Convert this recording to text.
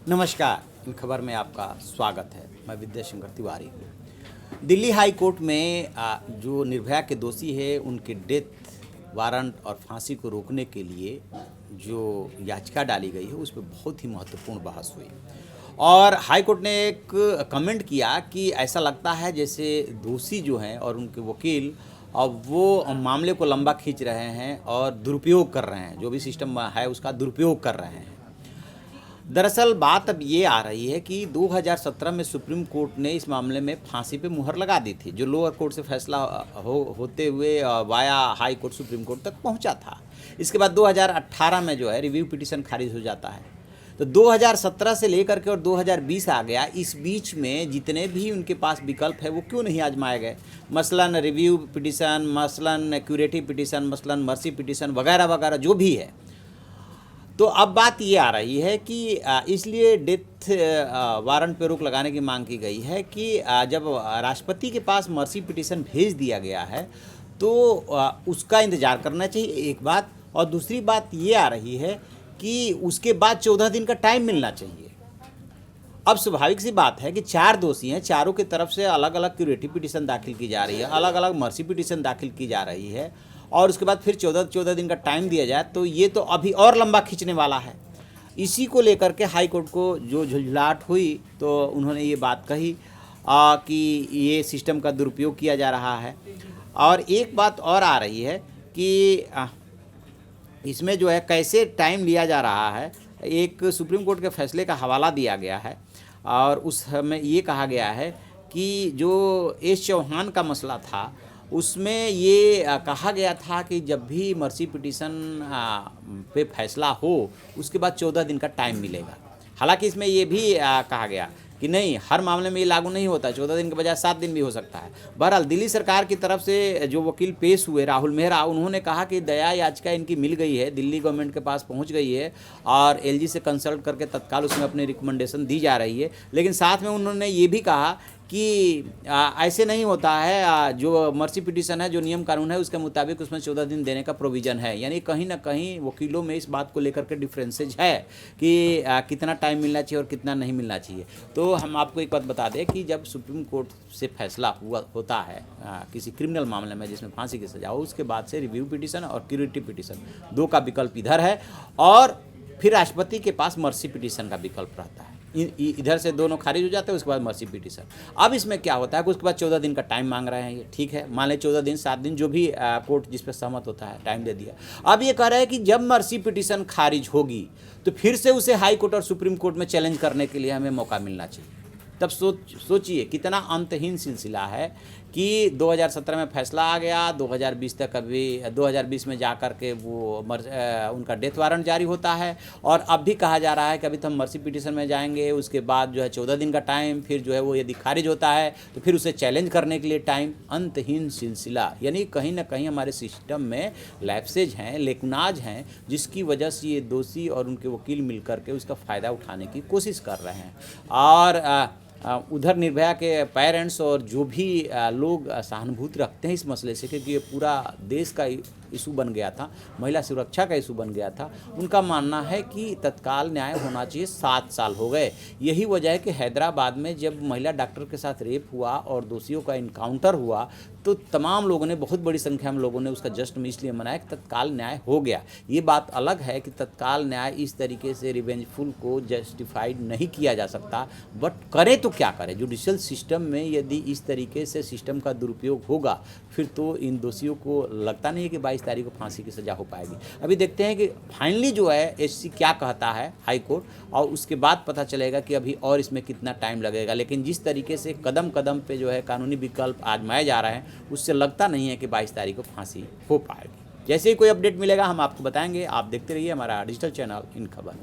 नमस्कार। इन खबर में आपका स्वागत है। मैं विद्याशंकर तिवारी हूँ। दिल्ली हाई कोर्ट में जो निर्भया के दोषी है उनके डेथ वारंट और फांसी को रोकने के लिए जो याचिका डाली गई है उस पर बहुत ही महत्वपूर्ण बहस हुई और हाई कोर्ट ने एक कमेंट किया कि ऐसा लगता है जैसे दोषी जो हैं और उनके वकील अब वो मामले को लंबा खींच रहे हैं और दुरुपयोग कर रहे हैं, जो भी सिस्टम है उसका दुरुपयोग कर रहे हैं। दरअसल बात अब ये आ रही है कि 2017 में सुप्रीम कोर्ट ने इस मामले में फांसी पे मुहर लगा दी थी, जो लोअर कोर्ट से फैसला होते हुए via high court supreme court तक पहुंचा था। इसके बाद 2018 में जो है रिव्यू पिटीशन खारिज हो जाता है। तो 2017 से लेकर के और 2020 आ गया, इस बीच में जितने भी उनके पास विकल्प है वो क्यों नहीं आजमाए गए? मसलन रिव्यू पिटीशन, मसलन क्यूरेटिव पिटीशन, मसलन मर्सी पिटीशन वगैरह वगैरह जो भी है। तो अब बात ये आ रही है कि इसलिए डेथ वारंट पे रोक लगाने की मांग की गई है कि जब राष्ट्रपति के पास मर्सी पिटीशन भेज दिया गया है तो उसका इंतज़ार करना चाहिए, एक बात। और दूसरी बात ये आ रही है कि उसके बाद 14 दिन का टाइम मिलना चाहिए। अब स्वाभाविक सी बात है कि 4 दोषी हैं, चारों की तरफ से अलग अलग क्यूरेटिव पिटीशन दाखिल की जा रही है, अलग अलग मर्सी पिटीशन दाखिल की जा रही है और उसके बाद फिर 14 दिन का टाइम दिया जाए तो ये तो अभी और लंबा खींचने वाला है। इसी को लेकर के हाई कोर्ट को जो झुंझलाहट हुई तो उन्होंने ये बात कही कि ये सिस्टम का दुरुपयोग किया जा रहा है। और एक बात और आ रही है कि इसमें जो है कैसे टाइम लिया जा रहा है। एक सुप्रीम कोर्ट के फैसले का हवाला दिया गया है और उसमें ये कहा गया है कि जो एस चौहान का मसला था उसमें ये कहा गया था कि जब भी मर्सी पिटीशन पे फैसला हो उसके बाद 14 दिन का टाइम मिलेगा। हालांकि इसमें ये भी कहा गया कि नहीं, हर मामले में ये लागू नहीं होता, 14 दिन के बजाय 7 दिन भी हो सकता है। बहरहाल दिल्ली सरकार की तरफ से जो वकील पेश हुए राहुल मेहरा, उन्होंने कहा कि दया याचिका इनकी मिल गई है, दिल्ली गवर्नमेंट के पास पहुंच गई है और एलजी से कंसल्ट करके तत्काल उसमें अपनी रिकमेंडेशन दी जा रही है। लेकिन साथ में उन्होंने ये भी कहा कि ऐसे नहीं होता है, जो मर्सी पिटीशन है, जो नियम कानून है उसके मुताबिक उसमें 14 दिन देने का प्रोविज़न है। यानी कहीं ना कहीं वकीलों में इस बात को लेकर के डिफरेंसेज है कि कितना टाइम मिलना चाहिए और कितना नहीं मिलना चाहिए। तो हम आपको एक बात बता दें कि जब सुप्रीम कोर्ट से फैसला होता है किसी क्रिमिनल मामले में जिसमें फांसी की सजा हो, उसके बाद से रिव्यू पिटीशन और क्यूरेटिव पिटीशन, 2 का विकल्प इधर है और फिर राष्ट्रपति के पास मर्सी पिटीशन का विकल्प रहता है। इधर से दोनों खारिज हो जाते हैं, उसके बाद मर्सी पिटीशन। अब इसमें क्या होता है कि उसके बाद 14 दिन का टाइम मांग रहे हैं ये, ठीक है, मान लें 14 दिन 7 दिन जो भी कोर्ट जिस पर सहमत होता है टाइम दे दिया। अब ये कह रहा है कि जब मर्सी पिटीशन खारिज होगी तो फिर से उसे हाई कोर्ट और सुप्रीम कोर्ट में चैलेंज करने के लिए हमें मौका मिलना चाहिए। तब सोचिए कितना अंतहीन सिलसिला है कि 2017 में फैसला आ गया, 2020 तक, अभी 2020 में जा कर के वो उनका डेथ वारंट जारी होता है और अब भी कहा जा रहा है कि अभी तो हम मर्सी पिटीशन में जाएंगे, उसके बाद जो है 14 दिन का टाइम, फिर जो है वो यदि खारिज होता है तो फिर उसे चैलेंज करने के लिए टाइम। अंतहीन सिलसिला, यानी कहीं ना कहीं हमारे सिस्टम में लैप्सेज हैं, लेकुनाज हैं, जिसकी वजह से ये दोषी और उनके वकील मिल कर के उसका फ़ायदा उठाने की कोशिश कर रहे हैं। और उधर निर्भया के पेरेंट्स और जो भी लोग सहानुभूति रखते हैं इस मसले से, क्योंकि ये पूरा देश का इशू बन गया था, महिला सुरक्षा का इशू बन गया था, उनका मानना है कि तत्काल न्याय होना चाहिए। 7 साल हो गए। यही वजह है कि हैदराबाद में जब महिला डॉक्टर के साथ रेप हुआ और दोषियों का इनकाउंटर हुआ तो तमाम लोगों ने, बहुत बड़ी संख्या में लोगों ने उसका जश्न इसलिए मनाया कि तत्काल न्याय हो गया। ये बात अलग है कि तत्काल न्याय इस तरीके से रिवेंजफुल को जस्टिफाइड नहीं किया जा सकता, बट करे तो क्या करे। जुडिशियल सिस्टम में यदि इस तरीके से सिस्टम का दुरुपयोग होगा फिर तो इन दोषियों को लगता नहीं है कि 22 तारीख को फांसी की सज़ा हो पाएगी। अभी देखते हैं कि फाइनली जो है एससी क्या कहता है हाई कोर्ट, और उसके बाद पता चलेगा कि अभी और इसमें कितना टाइम लगेगा। लेकिन जिस तरीके से कदम कदम पे जो है कानूनी विकल्प आजमाए जा रहे हैं उससे लगता नहीं है कि 22 तारीख को फांसी हो पाएगी। जैसे ही कोई अपडेट मिलेगा हम आपको बताएंगे। आप देखते रहिए हमारा डिजिटल चैनल इन खबर।